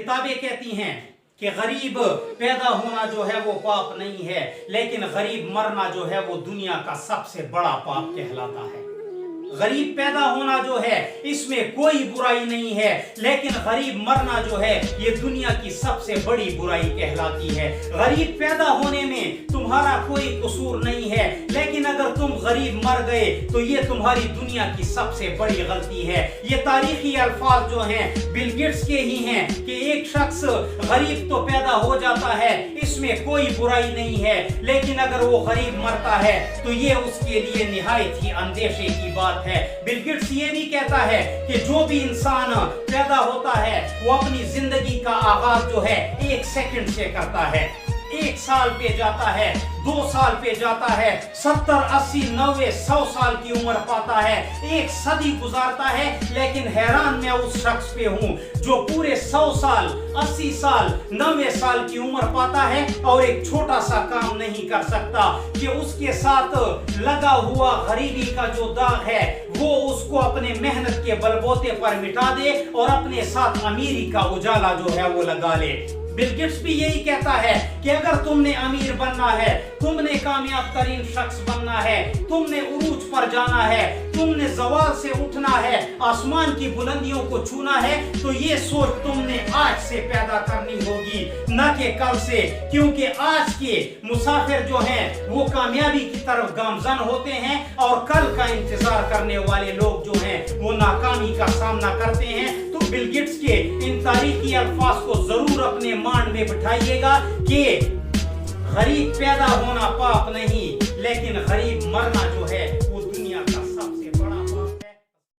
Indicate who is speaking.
Speaker 1: किताबें कहती हैं कि गरीब पैदा होना जो है वो पाप नहीं है, लेकिन गरीब मरना जो है वो दुनिया का सबसे बड़ा पाप कहलाता है। गरीब पैदा होना जो है इसमें कोई बुराई नहीं है, लेकिन गरीब मरना जो है ये दुनिया की सबसे बड़ी बुराई कहलाती है। गरीब पैदा होने में तुम्हारा कोई कसूर नहीं है, लेकिन अगर तुम गरीब मर गए तो ये तुम्हारी दुनिया की सबसे बड़ी गलती है। ये तारीखी अल्फाज जो हैं बिल गेट्स के ही हैं कि एक शख्स गरीब तो पैदा हो जाता है, इसमें कोई बुराई नहीं है, लेकिन अगर वो गरीब मरता है तो ये उसके लिए निहायत ही अंदेशे की बात है। बिल गेट्स ये भी कहता है कि जो भी इंसान पैदा होता है वो अपनी जिंदगी का आगाज जो है 1 सेकंड से करता है। 1 साल पे जाता है, 2 साल पे जाता है, 70, 80, 90, 100 साल की उम्र पाता है, 1 सदी गुजारता है। लेकिन हैरान मैं उस शख्स पे हूँ जो पूरे 100 साल, 80 साल, 90 साल की उम्र पाता है और एक छोटा सा काम नहीं कर सकता कि उसके साथ लगा हुआ गरीबी का जो दाग है वो उसको अपने मेहनत के बलबूते पर मिटा दे और अपने साथ अमीरी का उजाला जो है वो लगा ले। बिल गेट्स भी यही कहता है कि अगर तुमने अमीर बनना है, तुमने कामयाब तरीन शख्स बनना है, तुमने उरूज पर जाना है, तुमने ज़वाल से उठना है, आसमान की बुलंदियों को छूना है, तो ये सोच तुमने आज से पैदा करनी होगी, न कि कल से। क्योंकि आज के मुसाफिर जो हैं वो कामयाबी की तरफ गामजन होते हैं और कल का इंतजार करने वाले लोग जो हैं वो नाकामी का सामना करते हैं। तो बिल गेट्स के इन तारीखी अल्फाज को जरूर अपने मान में बिठाइएगा कि गरीब पैदा होना पाप नहीं, लेकिन गरीब मरना जो